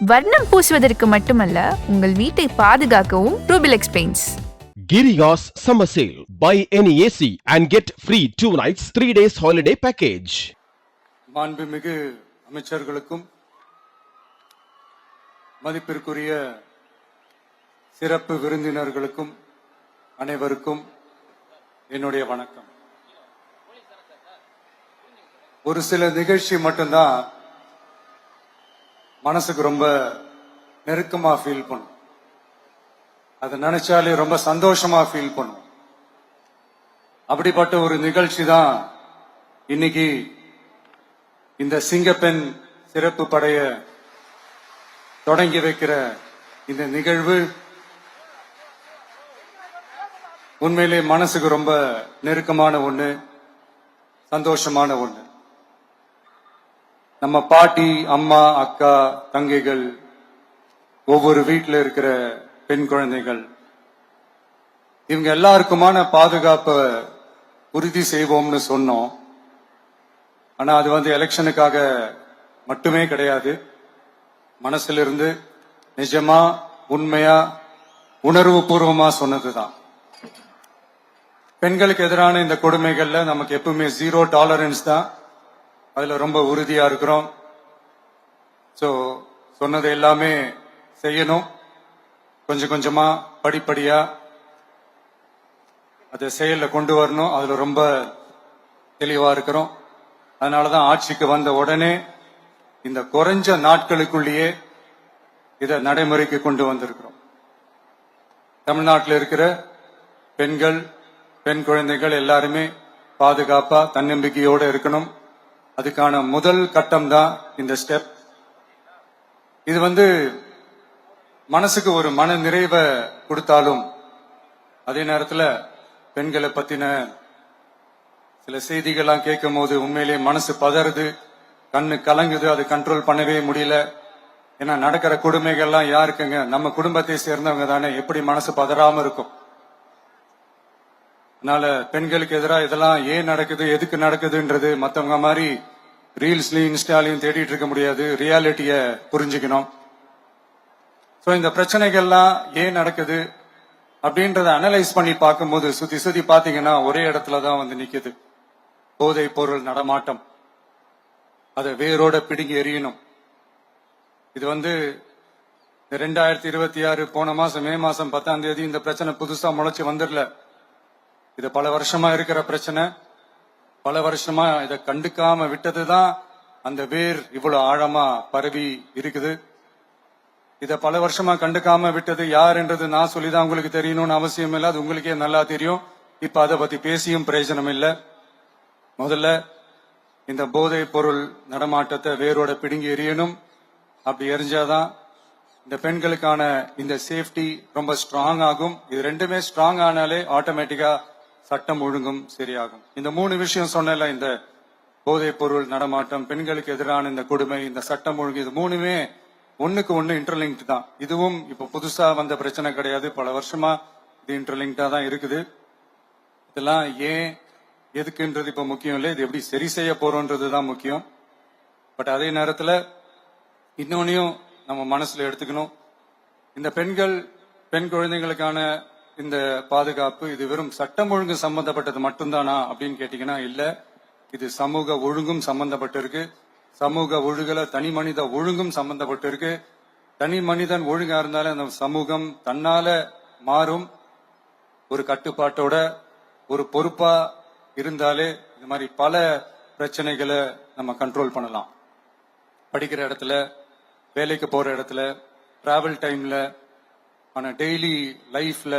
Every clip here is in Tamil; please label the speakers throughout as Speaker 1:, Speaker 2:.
Speaker 1: வர்ணம் பூசுவதற்கு மட்டுமல்ல, உங்கள் வீட்டை பாதுகாக்கவும் Rubilex paints.
Speaker 2: Giriya's summer sale. Buy any AC and get free 2 nights 3 days holiday package.
Speaker 3: மாண்புமிகு அமைச்சர்களுக்கும் மதிப்பிற்குரிய சிறப்பு விருந்தினர்களுக்கும் அனைவருக்கும் என்னுடைய வணக்கம். ஒரு சில நிகழ்ச்சி மட்டும்தான் மனசுக்கு ரொம்ப நெருக்கமா ஃபீல் பண்ணும். அதை நினைச்சாலே ரொம்ப சந்தோஷமா ஃபீல் பண்ணும். அப்படிப்பட்ட ஒரு நிகழ்ச்சி தான் இன்னைக்கு இந்த சிங்கப்பெண் சிறப்பு படைய தொடங்கி வைக்கிற இந்த நிகழ்வு. உண்மையிலே மனசுக்கு ரொம்ப நெருக்கமான ஒண்ணு, சந்தோஷமான ஒண்ணு. நம்ம பாட்டி, அம்மா, அக்கா, தங்கைகள், ஒவ்வொரு வீட்டில் இருக்கிற பெண் குழந்தைகள், இவங்க எல்லாருக்குமான பாதுகாப்பை உறுதி செய்வோம்னு சொன்னோம். ஆனா அது எலெக்ஷனுக்காக மட்டுமே கிடையாது. மனசிலிருந்து நிஜமா, உண்மையா, உணர்வு பூர்வமா சொன்னதுதான். பெண்களுக்கு எதிரான இந்த கொடுமைகள்ல நமக்கு எப்பவுமே 0 டாலரன்ஸ் தான். அதுல ரொம்ப உறுதியா இருக்கிறோம். சோ சொன்னது எல்லாமே செய்யணும். கொஞ்சம் கொஞ்சமா, படிப்படியா அதை செயல்ல கொண்டு வரணும். அதுல ரொம்ப தெளிவா இருக்கிறோம். அதனாலதான் ஆட்சிக்கு வந்த உடனே இந்த குறைஞ்ச நாட்களுக்குள்ளேயே இதை நடைமுறைக்கு கொண்டு வந்திருக்கிறோம். தமிழ்நாட்டில் இருக்கிற பெண்கள், பெண் குழந்தைகள் எல்லாருமே பாதுகாப்பா, தன்னம்பிக்கையோட இருக்கணும். அதுக்கான முதல் கட்டம் தான் இந்த ஸ்டெப். இது மனசுக்கு ஒரு மன நிறைவை கொடுத்தாலும், அதே நேரத்தில் பெண்களை பத்தின சில செய்திகள்லாம் கேட்கும் போது உண்மையிலேயே மனசு பதறுது, கண்ணு கலங்குது. அது கண்ட்ரோல் பண்ணவே முடியல. ஏன்னா நடக்கிற கொடுமைகள்லாம் யாருக்குங்க? நம்ம குடும்பத்தை சேர்ந்தவங்க தானே. எப்படி மனசு பதறாம இருக்கும்? அதனால பெண்களுக்கு எதிராக இதெல்லாம் ஏன் நடக்குது, எதுக்கு நடக்குதுன்றது மத்தவங்க மாதிரி ரீல்ஸ்லயும் இன்ஸ்டாலையும் தேடிட்டு இருக்க முடியாது. ரியாலிட்டிய புரிஞ்சுக்கணும். சோ இந்த பிரச்சனைகள்லாம் ஏன் நடக்குது அப்படின்றத அனலைஸ் பண்ணி பார்க்கும்போது சுத்தி சுத்தி பாத்தீங்கன்னா ஒரே இடத்துலதான் நிக்குது. போதை பொருள் நடமாட்டம். அதை வேரோட பிடுங்கி எறியணும். இது 2026 போன மாசம் மே மாசம் 10ஆம் தேதி இந்த பிரச்சனை புதுசா முளைச்சு வந்துடல. இது பல வருஷமா இருக்கிற பிரச்சனை. பல வருஷமா இதை கண்டுக்காம விட்டதுதான் அந்த வேர் இவ்வளவு ஆழமா பரவி இருக்குது. இத பல வருஷமா கண்டுக்காம விட்டது யாருன்றது நான் சொல்லிதான் உங்களுக்கு தெரியணும்னு அவசியம் இல்லை. அது உங்களுக்கே நல்லா தெரியும். இப்ப அதை பத்தி பேசியும் பிரயோஜனம் இல்லை. முதல்ல இந்த போதை பொருள் நடமாட்டத்தை வேரோட பிடுங்கி எறியணும். அப்படி எரிஞ்சாதான் இந்த பெண்களுக்கான இந்த சேஃப்டி ரொம்ப ஸ்ட்ராங் ஆகும். இது ரெண்டுமே ஸ்ட்ராங் ஆனாலே ஆட்டோமேட்டிக்கா சட்டம் ஒழுங்கும் சரியாகும். இந்த 3 விஷயம் சொன்னல, இந்த போதைப் பொருள் நடமாட்டம், பெண்களுக்கு எதிரான இந்த கொடுமை, இந்த சட்டம் ஒழுங்கு, இது 3மே ஒண்ணுக்கு ஒண்ணு இன்டர்லிங்க்ட் தான். இதுவும் இப்ப புதுசா வந்த பிரச்சனை கிடையாது. பல வருஷமா இது இன்டர்லிங்க்டா தான் இருக்குது. இதெல்லாம் ஏன், எதுக்குன்றது இப்ப முக்கியம் இல்லை. இது எப்படி சரி செய்ய போறோம்ன்றதுதான் முக்கியம். பட் அதே நேரத்துல இன்னொன்னையும் நம்ம மனசுல எடுத்துக்கணும். இந்த பெண் குழந்தைகளுக்கான இந்த பாதுகாப்பு இது வெறும் சட்டம் ஒழுங்கு சம்பந்தப்பட்டது மட்டும்தானா அப்படின்னு கேட்டீங்கன்னா இல்ல. இது சமூக ஒழுங்கும் சம்பந்தப்பட்டிருக்கு. சமூக ஒழுங்குல தனி மனித ஒழுங்கும் சம்பந்தப்பட்டிருக்கு. தனி மனிதன் ஒழுங்கா இருந்தாலே அந்த சமூகம் தன்னால மாறும். ஒரு கட்டுப்பாட்டோட, ஒரு பொறுப்பா இருந்தாலே இந்த மாதிரி பல பிரச்சனைகளை நம்ம கண்ட்ரோல் பண்ணலாம். படிக்கிற இடத்துல, வேலைக்கு போற இடத்துல, டிராவல் டைம்ல, ஆனா டெய்லி லைஃப்ல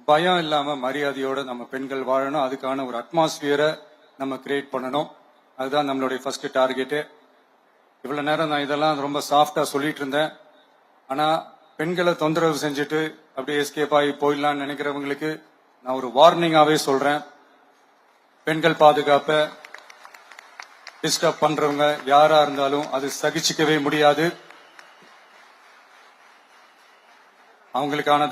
Speaker 3: பயம் இல்லாம மரியாதையோட நம்ம பெண்கள் வாழணும். அதுக்கான ஒரு அட்மாஸ்பியரை நம்ம கிரியேட் பண்ணணும். அதுதான் நம்மளுடைய ஃபர்ஸ்ட் டார்கெட்டு. இவ்வளவு நேரம் நான் இதெல்லாம் ரொம்ப சாஃப்டா சொல்லிட்டு இருந்தேன். ஆனா பெண்களை தொந்தரவு செஞ்சுட்டு அப்படியே எஸ்கேப் ஆகி போயிடலாம்னு நினைக்கிறவங்களுக்கு நான் ஒரு வார்னிங்காவே சொல்றேன். பெண்கள் பாதுகாப்பை டிஸ்டர்ப் பண்றவங்க யாரா இருந்தாலும் அது சகிச்சுக்கவே முடியாது. அவங்களுக்கான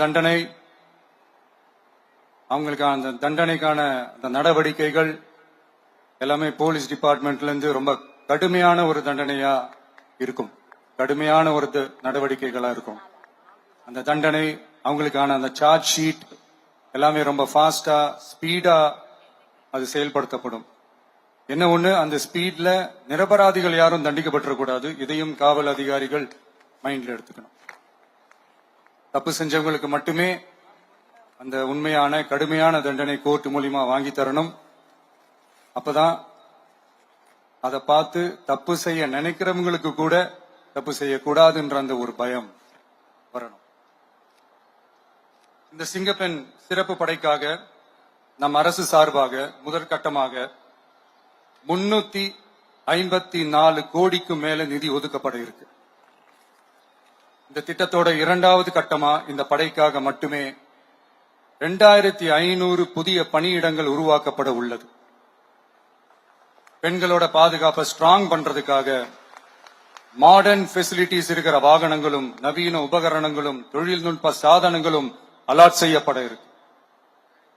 Speaker 3: தண்டனைக்கான அந்த நடவடிக்கைகள் எல்லாமே போலீஸ் டிபார்ட்மெண்ட்ல இருந்து ரொம்ப கடுமையான ஒரு தண்டனையா இருக்கும். கடுமையான ஒரு நடவடிக்கைகளா இருக்கும். அந்த தண்டனை, அவங்களுக்கான அந்த சார்ஜ் ஷீட் எல்லாமே ரொம்ப ஃபாஸ்டா ஸ்பீடா அது செயல்படுத்தப்படும். என்ன ஒண்ணு, அந்த ஸ்பீட்ல நிரபராதிகள் யாரும் தண்டிக்கப்பட்டிருக்கூடாது. இதையும் காவல் அதிகாரிகள் மைண்ட்ல எடுத்துக்கணும். தப்பு செஞ்சவங்களுக்கு மட்டுமே அந்த உண்மையான கடுமையான தண்டனை கோர்ட் மூலியமா வாங்கி தரணும். அப்பதான் அதை பார்த்து தப்பு செய்ய நினைக்கிறவங்களுக்கு கூட தப்பு செய்யக்கூடாதுன்ற அந்த ஒரு பயம் வரணும். இந்த சிங்கப்பெண் சிறப்பு படைக்காக நம் அரசு சார்பாக முதற்கட்டமாக 354 கோடிக்கு மேல நிதி ஒதுக்கப்பட இருக்கு. இந்த திட்டத்தோட இரண்டாவது கட்டமா இந்த படைக்காக மட்டுமே 2500 புதிய பணியிடங்கள் உருவாக்கப்பட உள்ளது. பெண்களோட பாதுகாப்பை ஸ்ட்ராங் பண்றதுக்காக மாடர்ன் ஃபெசிலிட்டிஸ் இருக்கிற வாகனங்களும் நவீன உபகரணங்களும் தொழில்நுட்ப சாதனங்களும் அலாட் செய்யப்பட இருக்கு.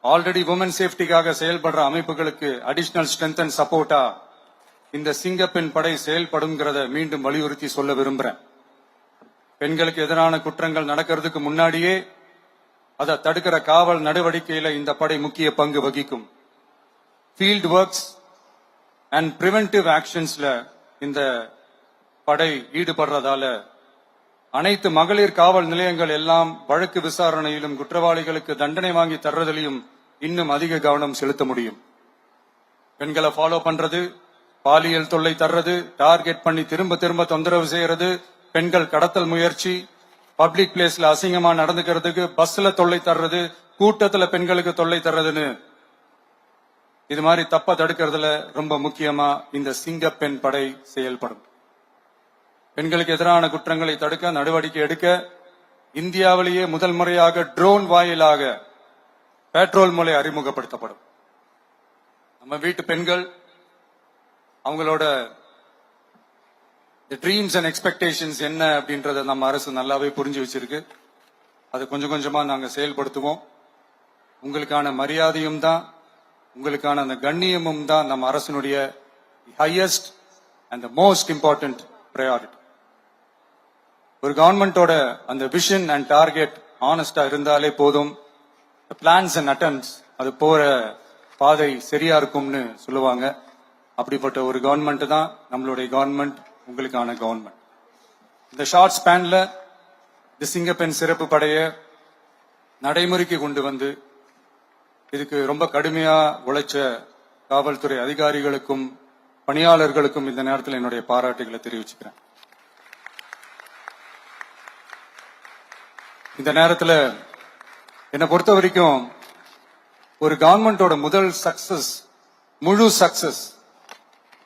Speaker 3: ஆல்ரெடி உமன் சேஃப்டிக்காக செயல்படுற அமைப்புகளுக்கு அடிஷனல் ஸ்ட்ரென்த் அண்ட் சப்போர்ட்டா இந்த சிங்கப்பெண் படை செயல்படுங்கிறத மீண்டும் வலியுறுத்தி சொல்ல விரும்புறேன். பெண்களுக்கு எதிரான குற்றங்கள் நடக்கிறதுக்கு முன்னாடியே அதை தடுக்கிற காவல் நடவடிக்கையில இந்த படை முக்கிய பங்கு வகிக்கும். ஃபீல்ட் ஒர்க்ஸ் அண்ட் பிரிவென்டிவ் ஆக்ஷன்ஸ்ல இந்த படை ஈடுபடுறதால அனைத்து மகளிர் காவல் நிலையங்கள் எல்லாம் வழக்கு விசாரணையிலும் குற்றவாளிகளுக்கு தண்டனை வாங்கி தர்றதிலையும் இன்னும் அதிக கவனம் செலுத்த முடியும். பெண்களை ஃபாலோ பண்றது, பாலியல் தொல்லை தர்றது, டார்கெட் பண்ணி திரும்ப திரும்ப தொந்தரவு செய்யறது, பெண்கள் கடத்தல் முயற்சி, பப்ளிக் பிளேஸ்ல அசிங்கமா நடந்துக்கிறதுக்கு பஸ்ல தொல்லை தர்றது, கூட்டத்துல பெண்களுக்கு தொல்லை தர்றதுன்னு இது மாதிரி தப்ப தடுக்கிறதுல ரொம்ப முக்கியமா இந்த சிங்கப்பெண் படை செயல்படும். பெண்களுக்கு எதிரான குற்றங்களை தடுக்க நடவடிக்கை எடுக்க இந்தியாவிலேயே முதல் முறையாக ட்ரோன் வாயிலாக பெட்ரோல் மூலை அறிமுகப்படுத்தப்படும். நம்ம வீட்டு பெண்கள் அவங்களோட ட்ரீம்ஸ் அண்ட் எக்ஸ்பெக்டேஷன்ஸ் என்ன அப்படின்றத நம்ம அரசு நல்லாவே புரிஞ்சு வச்சிருக்கு. அது கொஞ்சம் கொஞ்சமா நாங்க செயல்படுத்துவோம். உங்களுக்கான மரியாதையும் தான், உங்களுக்கான அந்த கண்ணியமும் தான் நம்ம அரசினுடைய highest and most important priority. ஒரு கவர்மெண்டோட அந்த விஷன் அண்ட் டார்கெட் ஆனஸ்டா இருந்தாலே போதும். பிளான்ஸ் அண்ட் அட்டெம்ப்ட்ஸ் அது போற பாதை சரியா இருக்கும்னு சொல்லுவாங்க. அப்படிப்பட்ட ஒரு கவர்மெண்ட் தான் நம்மளுடைய கவர்மெண்ட், உங்களுக்கான கவர்மெண்ட். இந்த ஷார்ட் ஸ்பேன்ல இந்த சிங்கப்பெண் சிறப்பு படைய நடைமுறைக்கு கொண்டு வந்து இதுக்கு ரொம்ப கடுமையா உழைச்ச காவல்துறை அதிகாரிகளுக்கும் பணியாளர்களுக்கும் இந்த நேரத்தில் என்னுடைய பாராட்டுகளை தெரிவிச்சுக்கிறேன். இந்த நேரத்தில் என்னை பொறுத்த வரைக்கும் ஒரு கவர்மெண்டோட முதல் சக்சஸ், முழு சக்சஸ்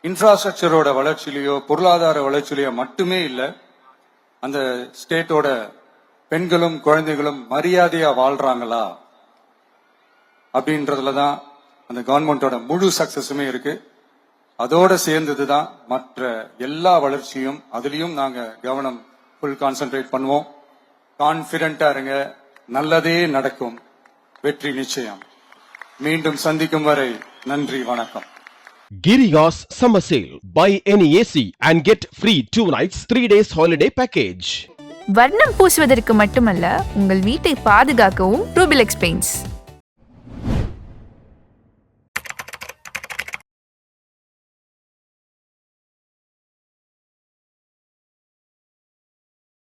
Speaker 3: இன்ஃப்ராஸ்ட்ரக்சரோட வளர்ச்சியிலையோ பொருளாதார வளர்ச்சியிலையோ மட்டுமே இல்லை, அந்த ஸ்டேட்டோட பெண்களும் குழந்தைகளும் மரியாதையா வாழ்றாங்களா அப்படின்றதுலதான் அந்த கவர்மெண்டோட முழு சக்சஸுமே இருக்கு. அதோட சேர்ந்ததுதான் மற்ற எல்லா வளர்ச்சியும். அதுலயும் நாங்க கவனம் ஃபுல் கான்சென்ட்ரேட் பண்ணுவோம். கான்பிடென்டா இருங்க, நல்லதே நடக்கும், வெற்றி நிச்சயம். மீண்டும் சந்திக்கும் வரை நன்றி, வணக்கம்.
Speaker 2: Girigas Summer Sale. Buy any AC and get free 2 nights 3 days holiday package.
Speaker 1: வர்ணம் பூசுவதற்கு மட்டுமல்ல, உங்கள் வீட்டை பாதுகாக்கவும் ரூபிலெக்ஸ் பெயிண்ட்ஸ்.